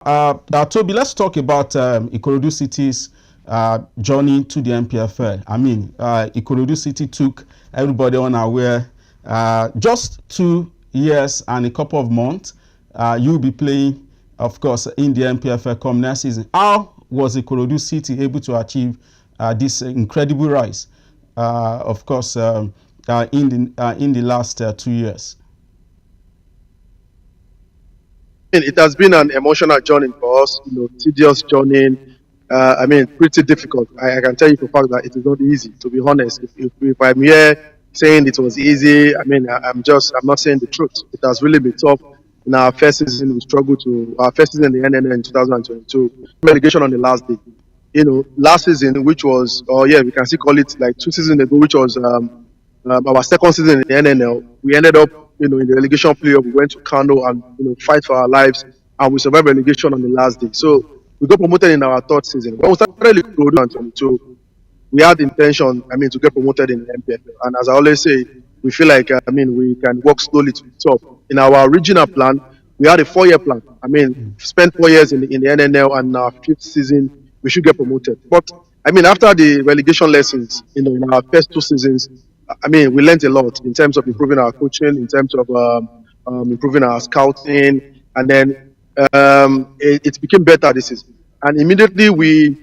Tobi, let's talk about Ikorodu City's journey to the Npfl. I mean, Ikorodu City took everybody unaware. Just 2 years and a couple of months, you'll be playing, of course, in the Npfl come next season. How was Ikorodu City able to achieve this incredible rise, of course, in the last 2 years? It has been an emotional journey for us, tedious journey. Pretty difficult. I can tell you for a fact that it is not easy, to be honest. If I'm here saying it was easy, I'm not saying the truth. It has really been tough. In our first season, we struggled our first season in the NNL in 2022, relegation on the last day. Last season, which was, we can still call it like 2 seasons ago, which was our second season in the NNL, we ended up, in the relegation playoff. We went to Kano and fight for our lives, and we survived relegation on the last day. So we got promoted in our third season. When we started Ikorodu in 2022, we had the intention, to get promoted in the Npfl. And as I always say, we feel like, we can work slowly to the top. In our original plan, we had a 4-year plan. Spent 4 years in the NNL, and our 5th season, we should get promoted. But, after the relegation lessons, in our first 2 seasons, we learned a lot in terms of improving our coaching, in terms of improving our scouting, and then it became better this season. And immediately we,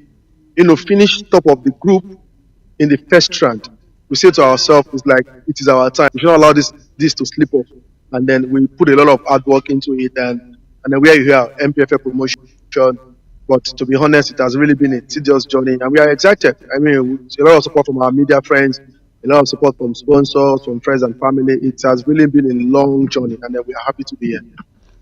finished top of the group in the first strand. We said to ourselves, it's like, it is our time. We should not allow this to slip off. And then we put a lot of hard work into it, and then we are here, Npfl promotion. But to be honest, it has really been a tedious journey, and we are excited. A lot of support from our media friends, a lot of support from sponsors, from friends and family. It has really been a long journey, and we are happy to be here.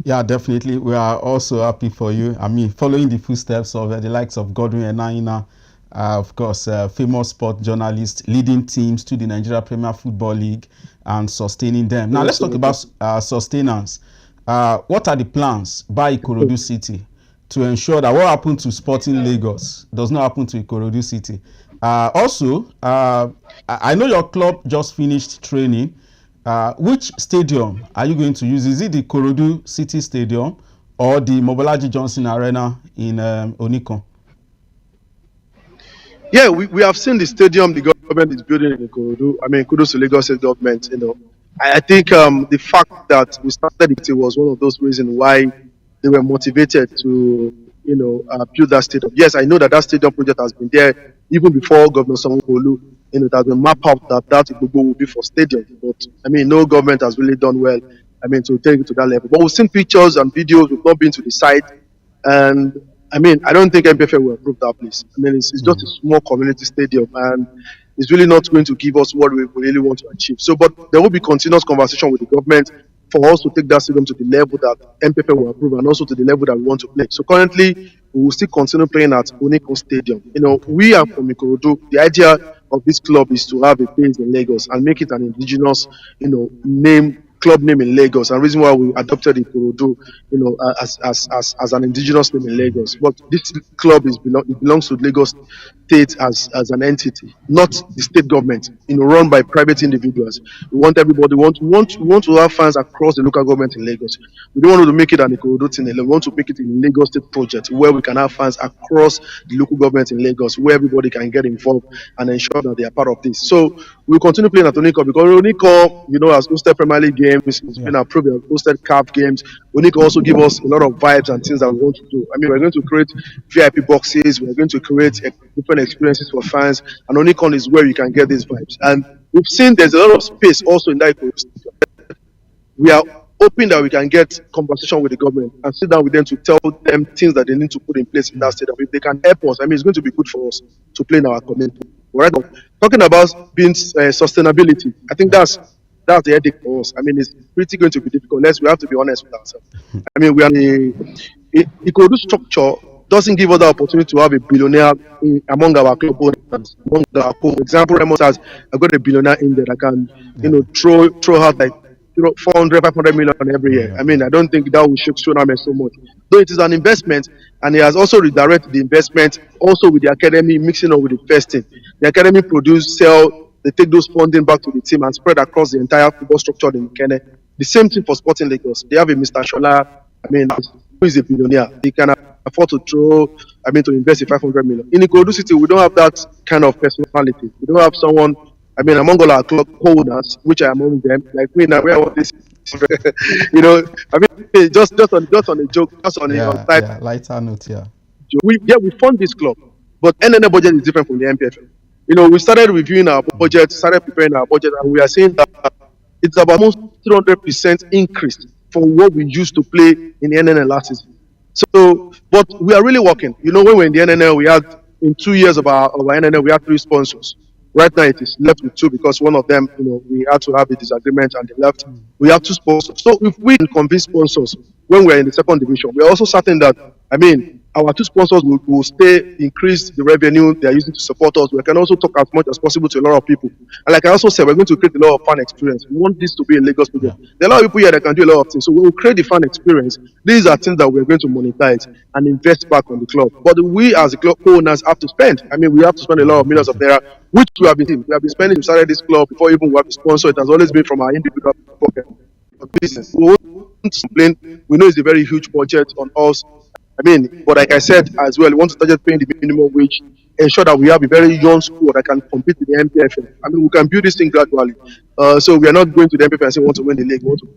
Yeah, definitely. We are also happy for you. Following the footsteps of the likes of Godwin Enaina, of course, famous sport journalist, leading teams to the Nigeria Premier Football League and sustaining them. Now, let's talk about sustenance. What are the plans by Ikorodu City to ensure that what happened to Sporting Lagos does not happen to Ikorodu City? Also, I know your club just finished training. Which stadium are you going to use? Is it the Ikorodu City Stadium or the Mobolaji Johnson Arena in Onikon? Yeah, we have seen the stadium the government is building in Ikorodu. Kudos to Lagos State government. I think the fact that we started it was one of those reasons why they were motivated to build that stadium. Yes, I know that stadium project has been there even before Governor Sanwo-Olu. It has been mapped out that will be for stadium. But no government has really done well. To take it to that level. But we've seen pictures and videos. We've not been to the site, and I don't think Npfl will approve that place. It's just a small community stadium, and it's really not going to give us what we really want to achieve. So, but there will be continuous conversation with the government for us to take that stadium to the level that Npfl will approve, and also to the level that we want to play. So currently, we will still continue playing at Onikon Stadium. We are from Ikorodu. The idea of this club is to have a base in Lagos and make it an indigenous, club name in Lagos, and reason why we adopted Ikorodu, as an indigenous name in Lagos. But this club belongs to Lagos State as an entity, not the state government. Run by private individuals. We want everybody. We want to have fans across the local government in Lagos. We don't want to make it an Ikorodu thing. We want to make it a Lagos State project where we can have fans across the local government in Lagos, where everybody can get involved and ensure that they are part of this. So we'll continue playing at Onikon, because Onikon, has hosted Premier League games. It's been approved. We have hosted CAF games. Onikon also give us a lot of vibes and things that we want to do. We're going to create VIP boxes. We're going to create different experiences for fans. And Onikon is where you can get these vibes. And we've seen there's a lot of space also in that ecosystem. We are hoping that we can get conversation with the government and sit down with them to tell them things that they need to put in place in that stadium. If they can help us, it's going to be good for us to play in our community. Right now, talking about being sustainability, I think that's the headache for us. It's pretty going to be difficult. We have to be honest with ourselves. We are the Ikorodu structure doesn't give us the opportunity to have a billionaire among our club owners. For example, Ramos has got a billionaire in there that can, throw out like 400, 500 million every year. I don't think that will shake Soname so much. Though it is an investment, and he has also redirected the investment also with the academy, mixing up with the first team. The academy produce, sell, they take those funding back to the team and spread across the entire football structure in Kenya. The same thing for Sporting Lagos. They have a Mr. Shola I mean, who is a billionaire? They can afford to to invest in 500 million. In Ikorodu City, we don't have that kind of personality. We don't have someone, among all our club owners, which are among them, like me now, where I want this, just on a joke, just on a type. Yeah, lighter note, yeah. We fund this club, but NNL budget is different from the Npfl. We started reviewing our budget, started preparing our budget, and we are saying that it's about almost 300% increase from what we used to play in the NNL last season. So, but we are really working. When we were in the NNL, we had in 2 years of our NNL, we had 3 sponsors. Right now, it is left with 2 because one of them, we had to have a disagreement and they left. We have 2 sponsors. So, if we can convince sponsors when we're in the second division, we're also certain that, our 2 sponsors will stay, increase the revenue they are using to support us. We can also talk as much as possible to a lot of people. And like I also said, we're going to create a lot of fan experience. We want this to be a Lagos project. Yeah. There are a lot of people here that can do a lot of things. So when we create the fan experience, these are things that we're going to monetize and invest back on the club. But we as the club owners have to spend. We have to spend a lot of millions of naira, which we have been spending. We started this club before even we have to sponsor. It has always been from our individual pocket of business. We won't complain. We know it's a very huge budget on us. But like I said as well, we want to target paying the minimum wage, ensure that we have a very young squad that can compete with the Npfl. We can build this thing gradually. So we are not going to the Npfl and say we want to win the league. We want to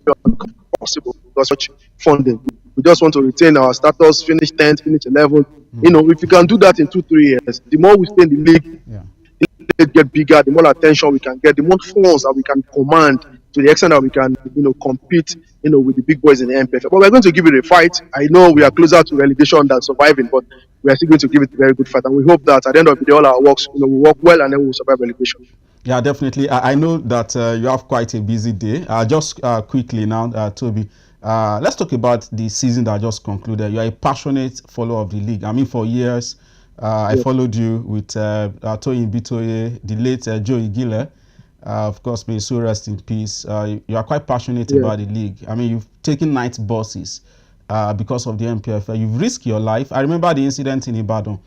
be possible because such funding. We just want to retain our status, finish 10th, finish 11th. If you can do that in 2-3 years, the more we stay in the league, the league get bigger, the more attention we can get, the more funds that we can command to the extent that we can, compete, with the big boys in the Npfl. But we're going to give it a fight. I know we are closer to relegation than surviving, but we are still going to give it a very good fight. And we hope that at the end of the day, all our works, we work well and then we'll survive relegation. Yeah, definitely. I know that you have quite a busy day. Just quickly now, Tobi, let's talk about the season that just concluded. You are a passionate follower of the league. For years, I followed you with Toyin Bitoye, the late Joe Igile. Of course, may so rest in peace. You are quite passionate about the league. You've taken night buses because of the Npfl. You've risked your life. I remember the incident in Ibadan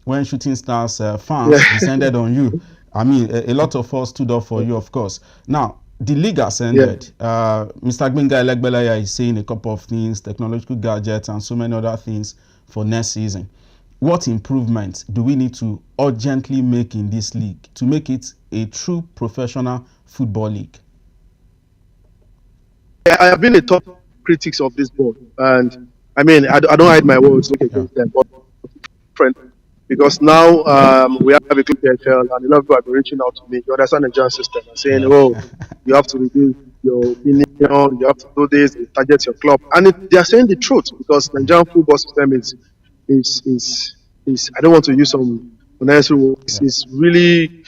when Shooting Stars fans descended on you. A lot of us stood up for you, of course. Now, the league has ended. Mr. Gbenga Elegbelaya is saying a couple of things, technological gadgets and so many other things for next season. What improvements do we need to urgently make in this league to make it a true professional football league? I have been a top critic of this board, and I don't hide my words against them, but different because now we have a club PFL, and a lot of people have been reaching out to me. You understand the Nigerian system and saying, you have to reduce your opinion, you have to do this, you target your club, and they are saying the truth because the Nigerian football system is I don't want to use some unnecessary words. It's really,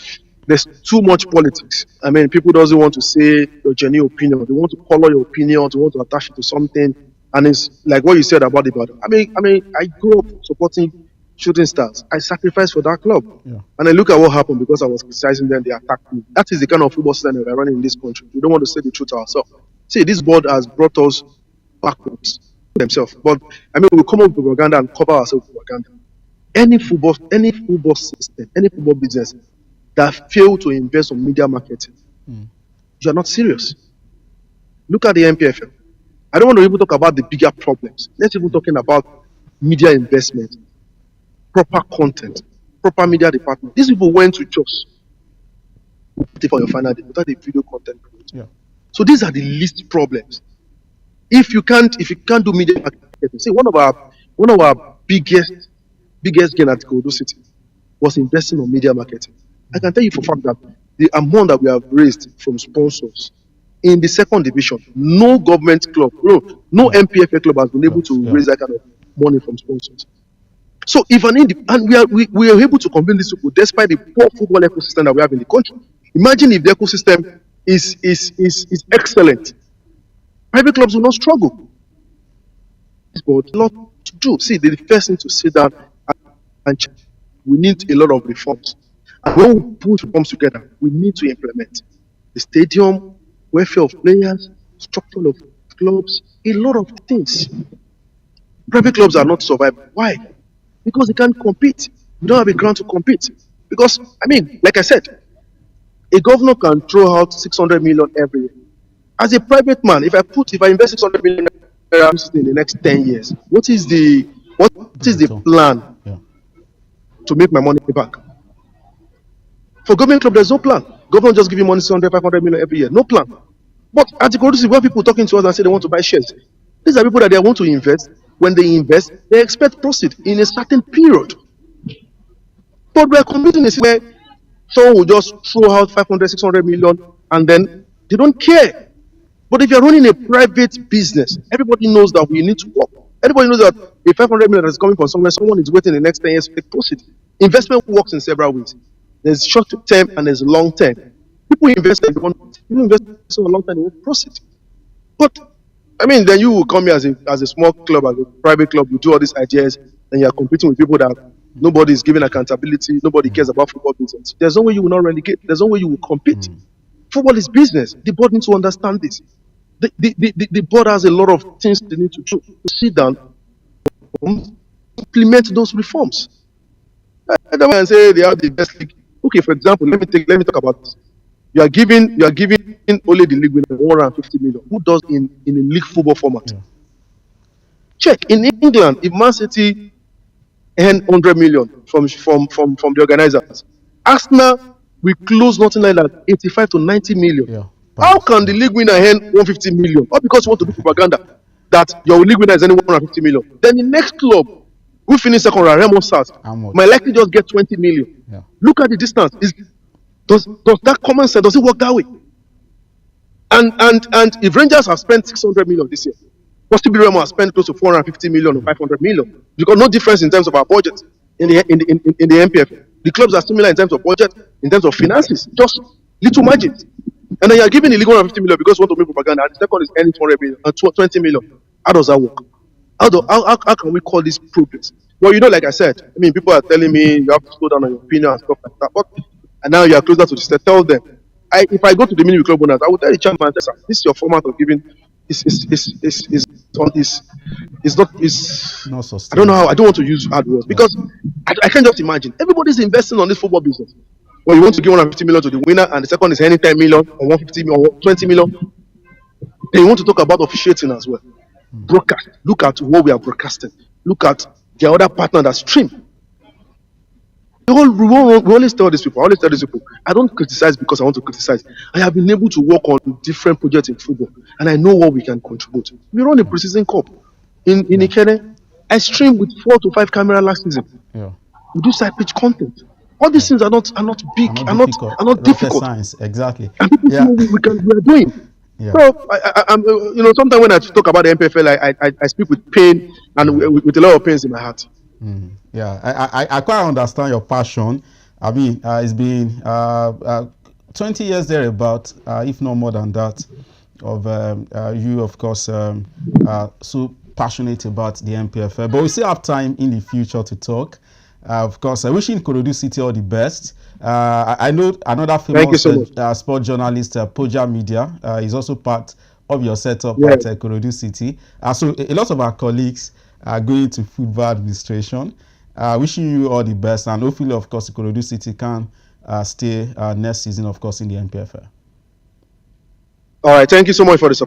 there's too much politics. People doesn't want to say your genuine opinion. They want to color your opinion. They want to attach it to something. And it's like what you said about the battle. I grew up supporting Shooting Stars. I sacrificed for that club. And I look at what happened because I was criticizing them. They attacked me. That is the kind of football system that we're running in this country. We don't want to say the truth to ourselves. See, this board has brought us backwards themselves. But we come up with propaganda and cover ourselves with propaganda. Any football system, any football business that fail to invest on media marketing, you are not serious. Look at the Npfl. I don't want to even talk about the bigger problems. Let's even talking about media investment, proper content, proper media department. These people went to just for your final day without the video content. So these are the least problems. If you can't do media marketing, see one of our biggest gain at Ikorodu City was investing on media marketing. I can tell you for a fact that the amount that we have raised from sponsors in the second division, no government club, no Npfl club has been able to raise that kind of money from sponsors. So we are able to convince these people despite the poor football ecosystem that we have in the country. Imagine if the ecosystem is excellent. Private clubs will not struggle. But a lot to do. See, the first thing to sit down and check. We need a lot of reforms. And when we put reforms together, we need to implement the stadium, welfare of players, structure of clubs, a lot of things. Private clubs are not surviving. Why? Because they can't compete. We don't have a ground to compete. Because, like I said, a governor can throw out 600 million every year. As a private man, if I invest 600 million in the next 10 years? What is the Return. plan Yeah. to make my money back? For government club, there's no plan. Government just give you money 600, 500 million every year. No plan. But at the Ikorodu City, when people talking to us and say they want to buy shares, these are people that they want to invest. When they invest, they expect profit in a certain period. But we're committing a where someone will just throw out 500, 600 million and then they don't care. But if you're running a private business, everybody knows that we need to work. Everybody knows that a 500 million is coming from somewhere, someone is waiting the next 10 years to take profit. Investment works in several ways. There's short term and there's long term. People invest and people invest for a long time, they want profit. But I mean, then you will come here as a small club, as a private club, you do all these ideas, and you're competing with people that nobody is giving accountability, nobody cares about football business. There's no way you will not relegate, there's no way you will compete. Football is business. The board needs to understand this. The board has a lot of things they need to do to sit down and implement those reforms. I don't want to say they are the best league. Okay, for example, let me talk about this. You are giving only the league winner 150 million. Who does in a league football format? Yeah. Check in England, if Man City earn 100 million from the organizers, Arsenal will close nothing like that 85 to 90 million. Yeah. How can the league winner earn 150 million? Or because you want to do propaganda that your league winner is earning 150 million. Then the next club who finish second round, Remo Stars, might likely just get 20 million. Yeah. Look at the distance. Does that common sense, does it work that way? And if Rangers have spent 600 million this year, possibly Remo has spent close to 450 million or 500 million, because no difference in terms of our budget in the Npfl. The clubs are similar in terms of budget, in terms of finances, just little margins. And then you're giving the league 150 million because you want to make propaganda, and the second is earning 200 million and 20 million. How does that work? How can we call this progress? Well, like I said, I mean, people are telling me you have to slow down on your opinion and stuff like that. But and now you are closer to the state. Tell them. If I go to the meeting with club owners, I will tell the chairman, this is your format of giving. Is not sustainable. I don't know how. I don't want to use hard words because I can't just imagine. Everybody's investing on this football business. Well, you want to give 150 million to the winner, and the second is earning 10 million or 150 million or 20 million. Then you want to talk about officiating as well. Broadcast. Look at what we are broadcasting. Look at the other partner that stream. We always tell these people. I don't criticize because I want to criticize. I have been able to work on different projects in football, and I know what we can contribute. We run a preseason cup in Ikorodu. I streamed with 4 to 5 cameras last season. Yeah. We do side pitch content. All these things are not big, are not difficult. Science, exactly. And people know we are doing. Yeah. So I'm sometimes when I talk about the Npfl, I speak with pain and with a lot of pains in my heart. Yeah, I quite understand your passion. I mean, it's been 20 years thereabout, if not more than that, of you, of course, so passionate about the Npfl. But we still have time in the future to talk. Of course, I wish Ikorodu City all the best. I know another famous sport journalist, Poja Media, is also part of your setup at Ikorodu City. So a lot of our colleagues are going to football administration. Wishing you all the best, and hopefully, of course, Ikorodu City can stay next season, of course, in the Npfl. All right, thank you so much for the support.